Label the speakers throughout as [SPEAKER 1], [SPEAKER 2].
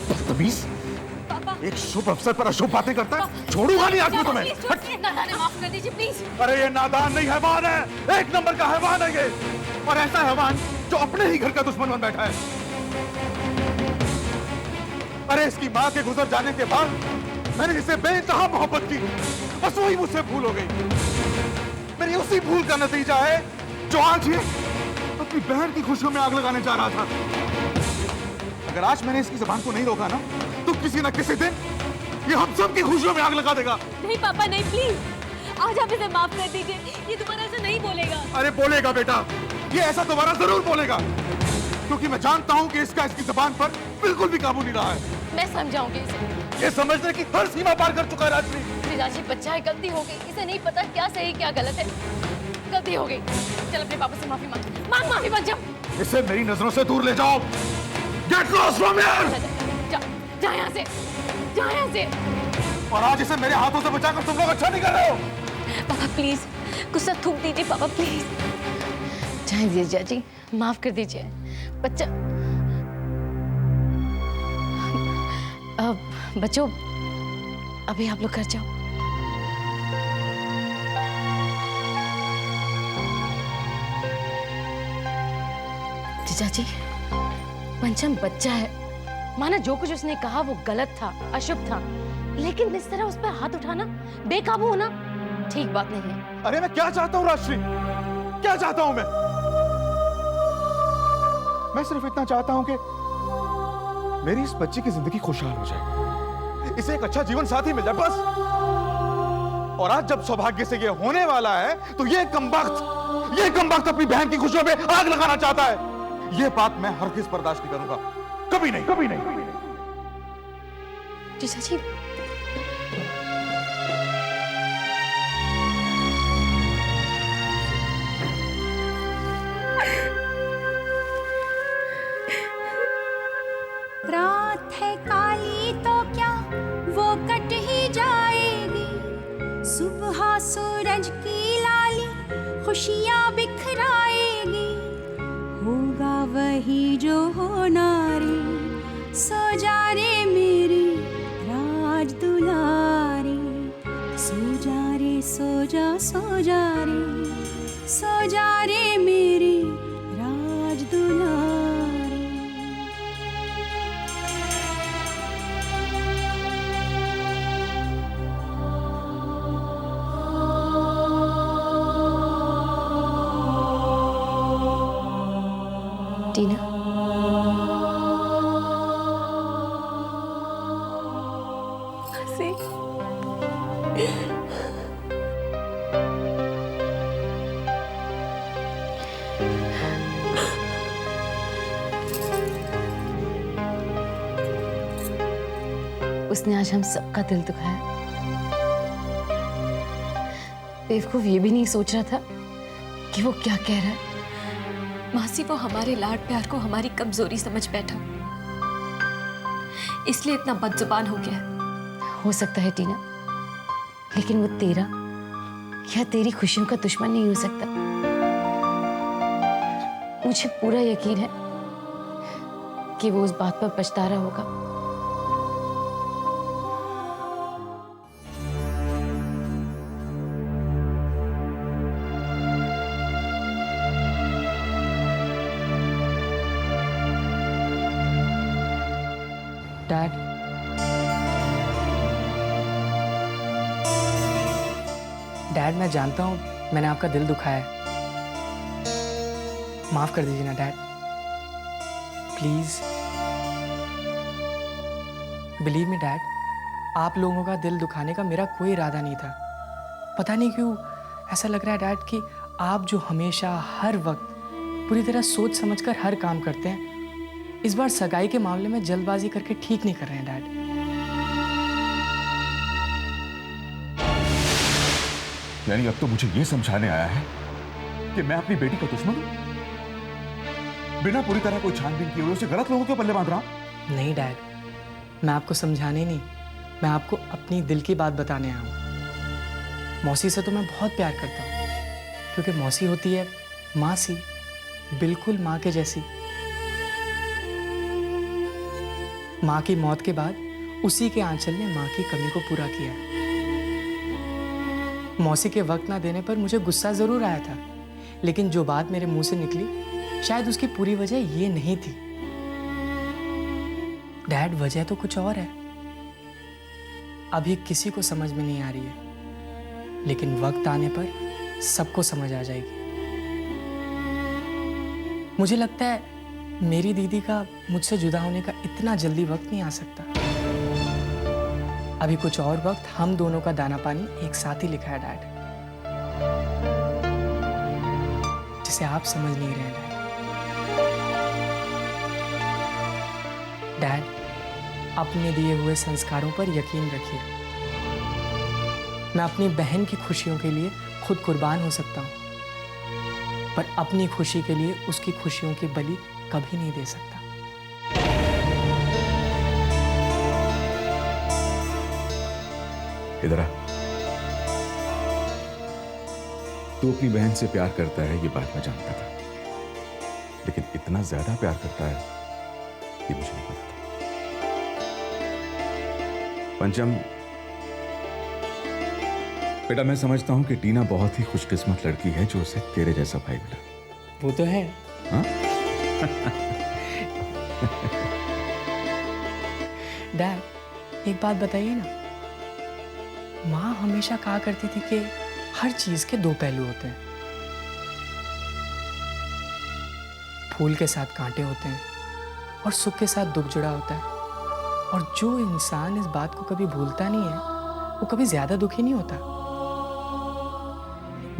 [SPEAKER 1] बदतमीज, एक शुभ अवसर पर अशुभ बातें करता है। छोड़ूंगा नहीं आज मैं तुम्हें।
[SPEAKER 2] नादान है, माफ कर दीजिए प्लीज।
[SPEAKER 1] अरे ये नादान नहीं, हैवान है, एक नंबर का हैवान है ये, और ऐसा हैवान जो अपने ही घर का दुश्मन बन बैठा है। अरे इसकी माँ के गुजर जाने के बाद मैंने इसे बेइंतहा मोहब्बत की, बस वही मुझसे भूल हो गई। मेरी उसी भूल का नतीजा है जो आज ये अपनी बहन की खुशियों में आग लगाने जा रहा था। अगर आज मैंने इसकी जुबान को नहीं रोका ना, तो किसी न किसी दिन ये हम सब की खुशियों में आग लगा देगा।
[SPEAKER 2] नहीं पापा नहीं, प्लीज आज आप इसे माफ कर दीजिए, ये दोबारा ऐसा नहीं बोलेगा।
[SPEAKER 1] अरे बोलेगा बेटा, ये ऐसा दोबारा जरूर बोलेगा, क्योंकि मैं जानता हूँ कि इसका इसकी जुबान पर बिल्कुल भी काबू नहीं रहा है।
[SPEAKER 2] मैं समझाऊंगी इसे।
[SPEAKER 1] ये समझने की हर सीमा पार कर चुका है राजवी।
[SPEAKER 2] जीजाजी बच्चा है, गलती हो गई, इसे नहीं पता क्या सही क्या गलत है, गलती हो गई। चल अपने पापा से माफी मांग माफी मांग जा।
[SPEAKER 1] इसे मेरी नजरों से दूर ले जाओ। Get lost from here.
[SPEAKER 2] जा यहाँ से, जा यहाँ से।
[SPEAKER 1] और आज इसे मेरे हाथों से बचाकर तुम लोग अच्छा नहीं कर रहे हो।
[SPEAKER 2] पापा प्लीज गुस्सा थूक दीजिए, पापा प्लीज। जाए जीजाजी, माफ कर दीजिए बच्चा। बच्चों अभी आप लोग घर जाओ। जीजाजी पंचम बच्चा है, माना जो कुछ उसने कहा वो गलत था, अशुभ था, लेकिन इस तरह उस पर हाथ उठाना, बेकाबू होना ठीक बात नहीं है।
[SPEAKER 1] अरे मैं क्या चाहता हूँ राजश्री, क्या चाहता हूँ मैं सिर्फ इतना चाहता हूँ कि मेरी इस बच्ची की जिंदगी खुशहाल हो जाए, इसे एक अच्छा जीवन साथी मिल जाए, बस। और आज जब सौभाग्य से ये होने वाला है, तो ये कमबख्त अपनी बहन की खुशियों में आग लगाना चाहता है। ये बात मैं हरगिज़ बर्दाश्त नहीं करूंगा, कभी नहीं, कभी नहीं।
[SPEAKER 2] जीजाजी
[SPEAKER 3] रात है काली तो क्या वो कट ही जाएगी, सुबह सूरज की लाली खुशियां बिखराएगी, होगा वही जो होना रे, सो जा रे मेरी राज दुलारी, सो जा रे, सो जा, सो जा रे, सो जा रे मेरी राज दुलारी।
[SPEAKER 2] टीना हंसी। उसने आज हम सबका दिल दुखाया। बेवकूफ ये भी नहीं सोच रहा था कि वो क्या कह रहा है। मासी वो हमारे लाड प्यार को हमारी कमजोरी समझ बैठा, इसलिए इतना बदजुबान हो गया। हो सकता है टीना, लेकिन वो तेरा या तेरी खुशियों का दुश्मन नहीं हो सकता। मुझे पूरा यकीन है कि वो उस बात पर पछता रहा होगा।
[SPEAKER 4] डैड, डैड मैं जानता हूँ मैंने आपका दिल दुखाया है, माफ कर दीजिए ना dad, please. Believe me dad, आप लोगों का दिल दुखाने का मेरा कोई इरादा नहीं था। पता नहीं क्यों ऐसा लग रहा है डैड कि आप जो हमेशा हर वक्त पूरी तरह सोच समझकर हर काम करते हैं, इस बार सगाई के मामले में जल्दबाजी करके ठीक नहीं कर रहे हैं डैड।
[SPEAKER 1] यानी अब तो मुझे ये समझाने आया है कि मैं अपनी बेटी का दुश्मन हूं, बिना पूरी तरह कोई छानबीन किए हुए उसे गलत लोगों के पल्ले बांध रहा हूं।
[SPEAKER 4] नहीं डैड, मैं आपको समझाने नहीं, मैं आपको अपनी दिल की बात बताने आया हूँ। मौसी से तो मैं बहुत प्यार करता हूँ, क्योंकि मौसी होती है माँ सी, बिल्कुल माँ के जैसी। माँ की मौत के बाद उसी के आंचल ने माँ की कमी को पूरा किया है। मौसी के वक्त ना देने पर मुझे गुस्सा जरूर आया था, लेकिन जो बात मेरे मुंह से निकली शायद उसकी पूरी वजह ये नहीं थी। डैड, वजह तो कुछ और है, अभी किसी को समझ में नहीं आ रही है, लेकिन वक्त आने पर सबको समझ आ जाएगी। मुझे लगता है मेरी दीदी का मुझसे जुदा होने का इतना जल्दी वक्त नहीं आ सकता। अभी कुछ और वक्त हम दोनों का दाना पानी एक साथ ही लिखा है डैड, जिसे आप समझ नहीं रहे हैं डैड। अपने दिए हुए संस्कारों पर यकीन रखिए। मैं अपनी बहन की खुशियों के लिए खुद कुर्बान हो सकता हूं, पर अपनी खुशी के लिए उसकी खुशियों की बलि कभी नहीं दे सकता।
[SPEAKER 1] इधर आ। तू अपनी बहन से प्यार करता है ये बात मैं जानता था, लेकिन इतना ज्यादा प्यार करता है ये मुझे नहीं पता था। पंचम, बेटा मैं समझता हूं कि टीना बहुत ही खुशकिस्मत लड़की है जो उसे तेरे जैसा भाई मिला।
[SPEAKER 4] वो तो है।
[SPEAKER 1] हाँ?
[SPEAKER 4] डैड, एक बात बताइए ना, माँ हमेशा कहा करती थी कि हर चीज के दो पहलू होते हैं। फूल के साथ कांटे होते हैं और सुख के साथ दुख जुड़ा होता है, और जो इंसान इस बात को कभी भूलता नहीं है वो कभी ज्यादा दुखी नहीं होता।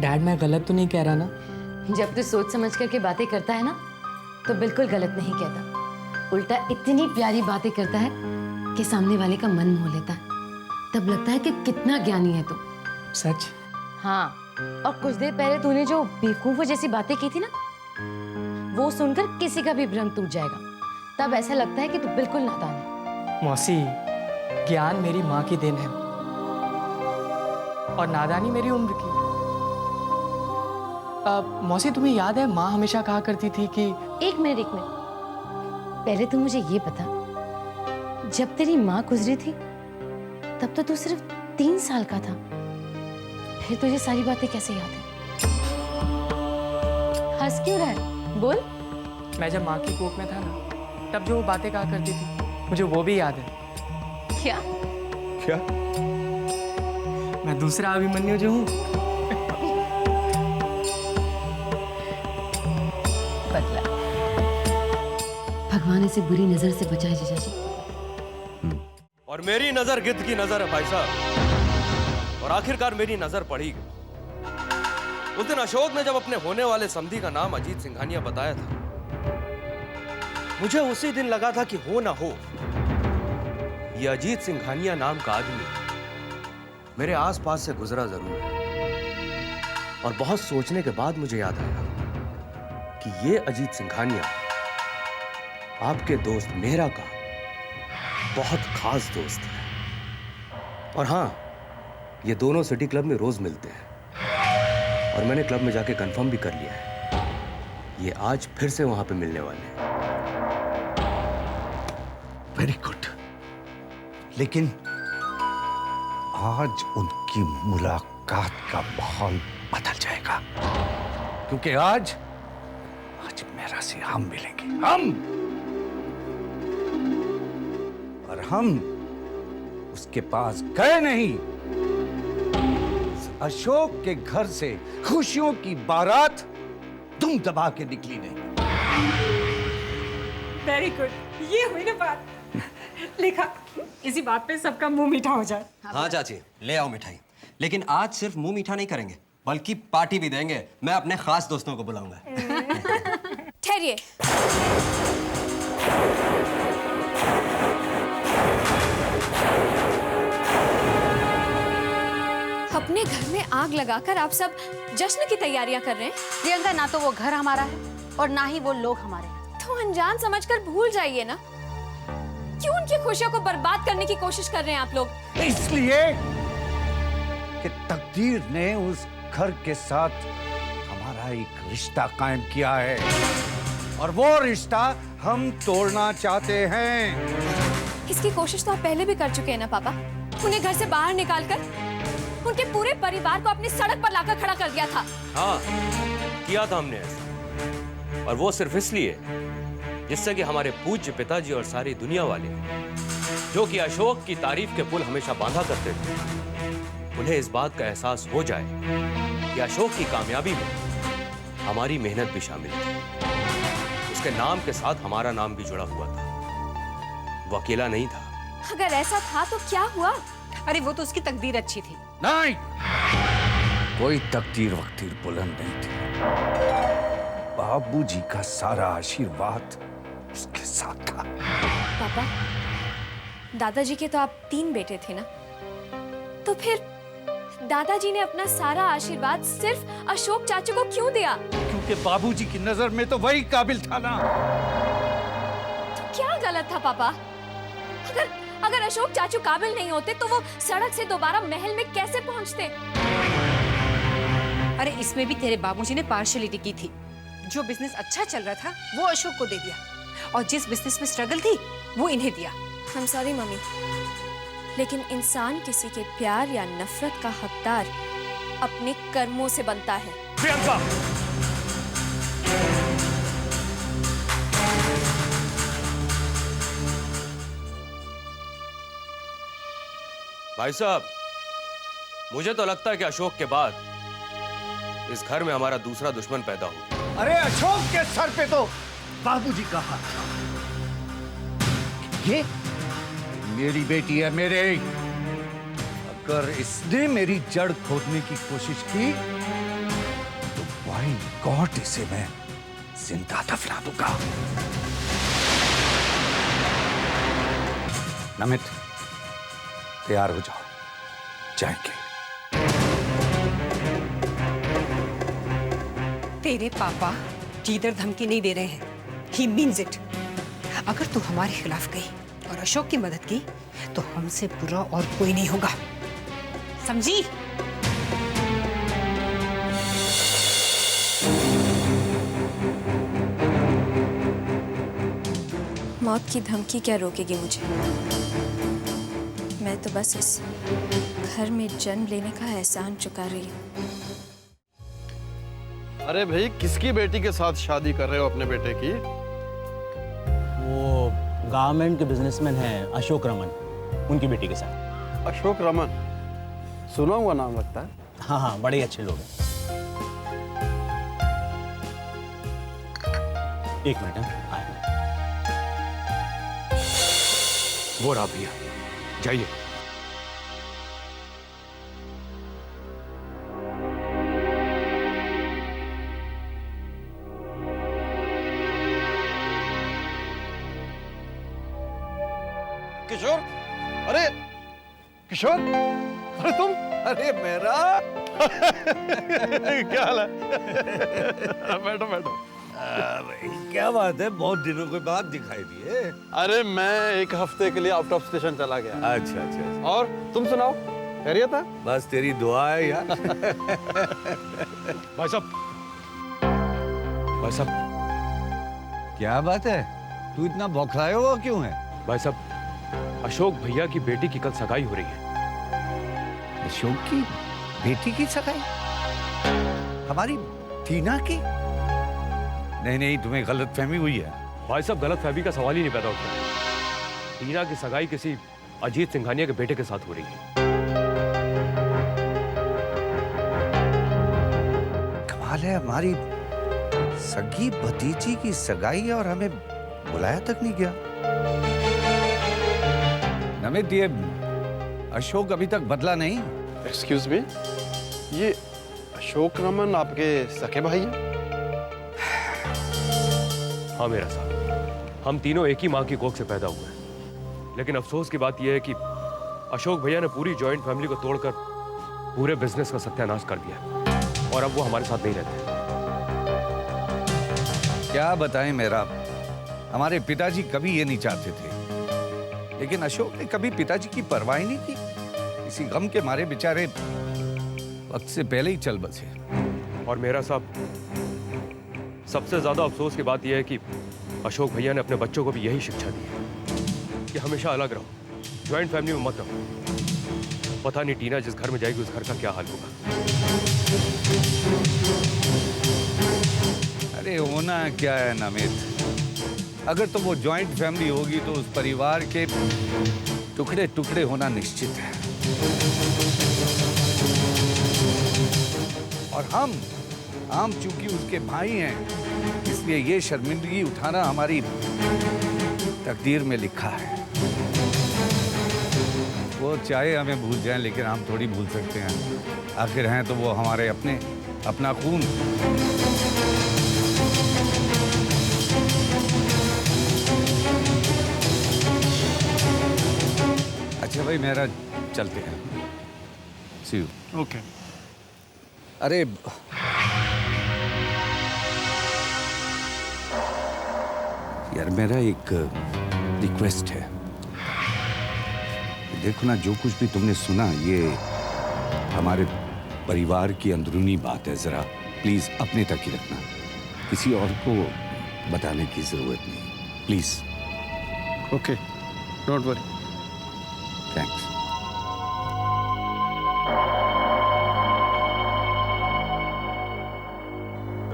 [SPEAKER 4] डैड, मैं गलत तो नहीं कह रहा ना?
[SPEAKER 2] जब तू सोच समझ करके बातें करता है ना तो बिल्कुल गलत नहीं कहता। उल्टा इतनी प्यारी बातें करता है कि सामने वाले का मन मोह लेता है। तब लगता है कि कितना ज्ञानी है तू।
[SPEAKER 4] सच?
[SPEAKER 2] हाँ, और कुछ देर पहले तूने जो बेवकूफों जैसी बातें की थी ना, वो सुनकर किसी का भी भ्रम टूट जाएगा। तब ऐसा लगता है कि तू बिल्कुल नादान है।
[SPEAKER 4] मौसी, ज्ञान मेरी माँ की देन है और नादानी मेरी उम्र की। मौसी, तुम्हें याद है माँ हमेशा कहा करती थी कि
[SPEAKER 2] एक मिनट पहले तू मुझे ये बता, जब तेरी माँ गुजरी थी तब तो तू सिर्फ 3 साल का था, फिर तुझे सारी बातें कैसे याद है? हंस क्यों रहा है? बोल।
[SPEAKER 4] मैं जब माँ की कोख में था ना, तब जो वो बातें कहा करती थी मुझे वो भी याद है।
[SPEAKER 2] क्या?
[SPEAKER 1] क्या?
[SPEAKER 4] मैं दूसरा अभिमन्यु जो हूँ।
[SPEAKER 2] बदला। भगवान इसे बुरी नजर से बचाए जीजा जी।
[SPEAKER 5] और मेरी नजर गिद्ध की नजर है भाई साहब, और आखिरकार मेरी नजर पड़ी गई। उस दिन अशोक ने जब अपने होने वाले समधी का नाम अजीत सिंघानिया बताया था, मुझे उसी दिन लगा था कि हो ना हो ये अजीत सिंघानिया नाम का आदमी मेरे आसपास से गुजरा जरूर है। और बहुत सोचने के बाद मुझे याद आया कि ये अजीत सिंघानिया आपके दोस्त मेहरा का बहुत खास दोस्त है। और हाँ, ये दोनों सिटी क्लब में रोज मिलते हैं, और मैंने क्लब में जाके कंफर्म भी कर लिया है, ये आज फिर से वहां पे मिलने वाले हैं।
[SPEAKER 6] Very good. लेकिन आज उनकी मुलाकात का माहौल बदल जाएगा, क्योंकि आज मेरा से हम मिलेंगे। और हम उसके पास गए नहीं, अशोक के घर से खुशियों की बारात दुम दबा के निकली नहीं।
[SPEAKER 7] वेरी गुड, ये हुई ना बात। लिखा, इसी बात पे सबका मुंह मीठा हो जाए।
[SPEAKER 8] हाँ चाची, ले आओ मिठाई। लेकिन आज सिर्फ मुंह मीठा नहीं करेंगे, बल्कि पार्टी भी देंगे। मैं अपने खास दोस्तों को बुलाऊंगा।
[SPEAKER 3] ठहरिए। अपने घर में आग लगाकर आप सब जश्न की तैयारियां कर रहे हैं।
[SPEAKER 9] प्रियंका, ना तो वो घर हमारा है और ना ही वो लोग हमारे हैं।
[SPEAKER 3] तो अनजान समझकर भूल जाइए ना। क्यों उनकी खुशियों को बर्बाद करने की कोशिश कर रहे हैं आप लोग?
[SPEAKER 6] इसलिए कि तकदीर ने उस घर के साथ हमारा एक रिश्ता कायम किया है, और वो रिश्ता हम तोड़ना चाहते हैं।
[SPEAKER 3] इसकी कोशिश तो आप पहले भी कर चुके हैं ना पापा। उन्हें घर से बाहर निकालकर उनके पूरे परिवार को अपनी सड़क पर लाकर खड़ा कर दिया था।
[SPEAKER 5] हाँ, किया था हमने ऐसा, और वो सिर्फ इसलिए जिससे कि हमारे पूज्य पिताजी और सारी दुनिया वाले, जो कि अशोक की तारीफ के पुल हमेशा बांधा करते थे, उन्हें इस बात का एहसास हो जाए कि अशोक की कामयाबी में हमारी मेहनत भी शामिल थी। उसके नाम के साथ हमारा नाम भी जुड़ा हुआ था। वो अकेला नहीं था।
[SPEAKER 3] अगर ऐसा था तो क्या हुआ?
[SPEAKER 7] अरे वो तो उसकी तकदीर अच्छी थी।
[SPEAKER 6] नहीं, कोई तकदीर वक्तीर बुलंद नहीं थी। बाबूजी का सारा आशीर्वाद उसके साथ था।
[SPEAKER 3] पापा, दादाजी के तो आप 3 बेटे थे ना, तो फिर दादाजी ने अपना सारा आशीर्वाद सिर्फ अशोक चाचू को क्यों दिया?
[SPEAKER 6] क्योंकि बाबूजी की नजर में तो वही काबिल था ना।
[SPEAKER 3] तो क्या गलत था पापा? अगर अशोक चाचू काबिल नहीं होते तो वो सड़क से दोबारा महल में कैसे पहुंचते?
[SPEAKER 7] अरे इसमें भी तेरे बाबूजी ने पार्शलिटी की थी। जो बिजनेस अच्छा चल रहा था वो अशोक को दे दिया, और जिस बिजनेस में स्ट्रगल थी वो इन्हें दिया।
[SPEAKER 3] I'm sorry मम्मी, लेकिन इंसान किसी के प्यार या नफरत का हकदार अपने कर्मों से बनता है।
[SPEAKER 5] प्रियंका, भाई साहब, मुझे तो लगता है कि अशोक के बाद इस घर में हमारा दूसरा दुश्मन पैदा हो गया।
[SPEAKER 6] अरे अशोक के सर पे तो बाबूजी का हाथ था। ये मेरी बेटी है, मेरे। अगर इसने मेरी जड़ खोदने की कोशिश की तो बाय गॉड इसे मैं जिंदा दफना दूंगा। नमित, तैयार हो जाओ, जाएंगे।
[SPEAKER 7] तेरे पापा जीदर धमकी नहीं दे रहे हैं। He means it. अगर तू हमारे खिलाफ गई और अशोक की मदद की तो हमसे बुरा और कोई नहीं होगा, समझी?
[SPEAKER 3] मौत की धमकी क्या रोकेगी मुझे? मैं तो बस इस घर में जन्म लेने का एहसान चुका रही हूँ।
[SPEAKER 1] अरे भाई, किसकी बेटी के साथ शादी कर रहे हो अपने बेटे की?
[SPEAKER 10] वो गारमेंट के बिजनेसमैन हैं अशोक रमन, उनकी बेटी के साथ।
[SPEAKER 1] अशोक रमन, सुना हुआ नाम लगता है।
[SPEAKER 10] हाँ हाँ, बड़े अच्छे लोग हैं। एक मिनट, आए।
[SPEAKER 5] वो रहा भैया, जाइए।
[SPEAKER 1] किशोर, अरे किशोर, अरे तुम,
[SPEAKER 6] अरे मेरा
[SPEAKER 1] क्या हाल है? बैठो बैठो।
[SPEAKER 6] क्या बात है, बहुत दिनों के बाद दिखाई दिए।
[SPEAKER 1] अरे मैं 1 हफ्ते के लिए आउट ऑफ स्टेशन चला गया।
[SPEAKER 6] अच्छा अच्छा।
[SPEAKER 1] और तुम सुनाओ, खैरियत है?
[SPEAKER 6] बस तेरी दुआ है यार।
[SPEAKER 5] भाई साहब, भाई साहब,
[SPEAKER 6] क्या बात है, तू इतना बौखलाया हुआ क्यों है?
[SPEAKER 5] भाई साहब, अशोक भैया की बेटी की कल सगाई हो रही है।
[SPEAKER 6] अशोक की बेटी की सगाई? हमारी टीना की? नहीं नहीं, तुम्हें गलतफहमी हुई है।
[SPEAKER 5] भाई साहब, गलतफहमी का सवाल ही नहीं पैदा होता। टीना की सगाई किसी अजीत सिंघानिया के बेटे के साथ हो रही है।
[SPEAKER 6] कमाल है, हमारी सगी भतीजी की सगाई और हमें बुलाया तक नहीं गया। नमित, ये अशोक अभी तक बदला नहीं।
[SPEAKER 1] एक्सक्यूज मी, ये अशोक रमन आपके सके भाई हैं?
[SPEAKER 5] हाँ मेरा साहब, हम तीनों एक ही माँ की कोख से पैदा हुए हैं। लेकिन अफसोस की बात यह है कि अशोक भैया ने पूरी जॉइंट फैमिली को तोड़कर पूरे बिजनेस का सत्यानाश कर दिया, और अब वो हमारे साथ नहीं रहते।
[SPEAKER 6] क्या बताएं मेरा, हमारे पिताजी कभी ये नहीं चाहते थे, लेकिन अशोक ने कभी पिताजी की परवाह नहीं की। इसी गम के मारे बेचारे वक्त से पहले ही चल बसे।
[SPEAKER 5] और मेरा साहब, सबसे ज्यादा अफसोस की बात यह है कि अशोक भैया ने अपने बच्चों को भी यही शिक्षा दी है कि हमेशा अलग रहो, ज्वाइंट फैमिली में मत रहो। पता नहीं टीना जिस घर में जाएगी उस घर का क्या हाल होगा।
[SPEAKER 6] अरे होना क्या है नमित, अगर तो वो जॉइंट फैमिली होगी तो उस परिवार के टुकड़े टुकड़े होना निश्चित है। और हम चूंकि उसके भाई हैं, इसलिए ये शर्मिंदगी उठाना हमारी तकदीर में लिखा है। वो चाहे हमें भूल जाएं, लेकिन हम थोड़ी भूल सकते हैं। आखिर हैं तो वो हमारे अपने, अपना खून। अच्छा भाई मेरा, चलते हैं। सी यू।
[SPEAKER 1] ओके।
[SPEAKER 6] अरे यार, मेरा एक रिक्वेस्ट है। देखो ना, जो कुछ भी तुमने सुना ये हमारे परिवार की अंदरूनी बात है। जरा प्लीज अपने तक ही रखना, किसी और को बताने की जरूरत नहीं, please.
[SPEAKER 1] Okay, don't worry.
[SPEAKER 6] Thanks.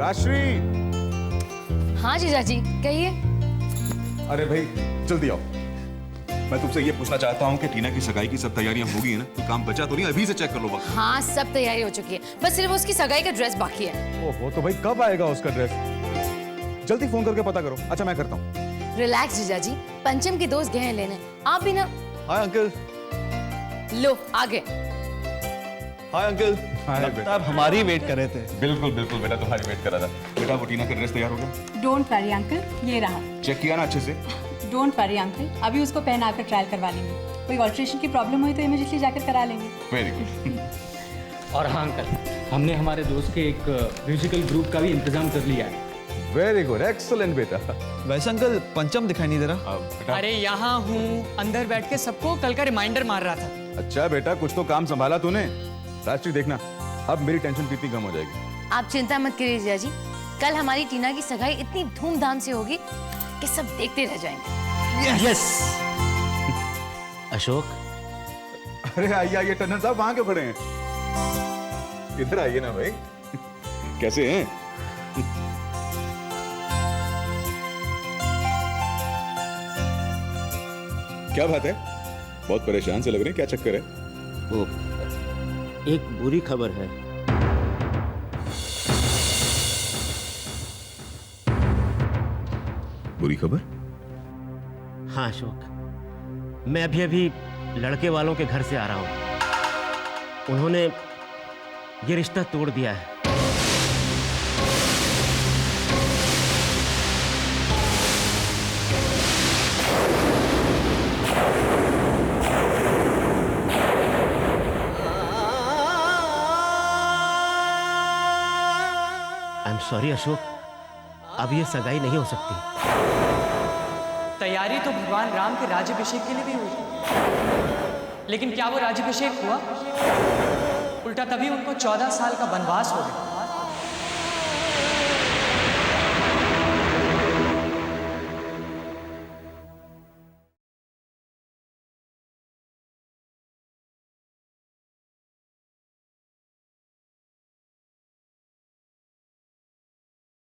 [SPEAKER 1] Rajshree.
[SPEAKER 2] हाँ जीजाजी कहिए।
[SPEAKER 1] अरे भाई जल्दी आओ, मैं तुमसे ये पूछना चाहता हूँ कि टीना की सगाई की सब तैयारियां हो गई है ना? कोई काम बचा तो नहीं? अभी से चेक कर लो वक्त।
[SPEAKER 2] हाँ सब तैयारी हो चुकी है, बस सिर्फ उसकी सगाई का ड्रेस बाकी है।
[SPEAKER 1] ओहो, तो भाई कब आएगा उसका ड्रेस? जल्दी फोन करके पता करो। अच्छा मैं करता हूँ।
[SPEAKER 2] रिलैक्स जीजाजी, पंचम के दोस्त गए हैं लेने, आप भी ना।
[SPEAKER 1] हाय अंकल।
[SPEAKER 2] लो आगे।
[SPEAKER 1] Hi uncle.
[SPEAKER 10] लगता है हमारी वेट कर रहे थे।
[SPEAKER 1] बिल्कुल बिल्कुल बेटा, तुम्हारी वेट कर रहा था। बेटा वो टीना का ड्रेस तैयार हो गया?
[SPEAKER 11] डोंट वरी अंकल, ये रहा।
[SPEAKER 1] चेक किया ना अच्छे से?
[SPEAKER 11] डोंट वरी अंकल, अभी उसको पहन आकर ट्रायल करवा लेंगे। कोई ऑल्ट्रेशन की प्रॉब्लम हुई तो इमीडिएटली जाकर करा लेंगे।
[SPEAKER 1] Very good.
[SPEAKER 10] और हाँ अंकल, हमने हमारे दोस्त के एक म्यूजिकल ग्रुप का भी इंतजाम कर लिया है।
[SPEAKER 1] वेरी गुड, एक्सीलेंट बेटा।
[SPEAKER 12] वैसे अंकल पंचम दिखाई नहीं दे रहा।
[SPEAKER 1] बेटा
[SPEAKER 4] अरे यहाँ हूँ, अंदर बैठ के सबको कल का रिमाइंडर मार रहा था।
[SPEAKER 1] अच्छा बेटा, कुछ तो काम संभाला तूने। राष्ट्रीय देखना, अब मेरी टेंशन कितनी कम हो जाएगी।
[SPEAKER 2] आप चिंता मत करिए जीजाजी, कल हमारी टीना की सगाई इतनी धूमधाम से होगी कि सब देखते रह जाएंगे।
[SPEAKER 10] यस। अशोक।
[SPEAKER 1] अरे आइए आइए, टंडन साहब वहां क्यों खड़े हैं? इधर आइए ना भाई। कैसे हैं? क्या बात है, बहुत परेशान से लग रहे हैं, क्या चक्कर है?
[SPEAKER 10] वो एक बुरी खबर है।
[SPEAKER 1] बुरी खबर?
[SPEAKER 10] हाँ अशोक, मैं अभी अभी लड़के वालों के घर से आ रहा हूं। उन्होंने ये रिश्ता तोड़ दिया है। आई एम सॉरी अशोक, अब ये सगाई नहीं हो सकती।
[SPEAKER 4] तैयारी तो भगवान राम के राज्याभिषेक के लिए भी हुई, लेकिन क्या वो राज्याभिषेक हुआ? उल्टा तभी उनको 14 साल का वनवास हो गया।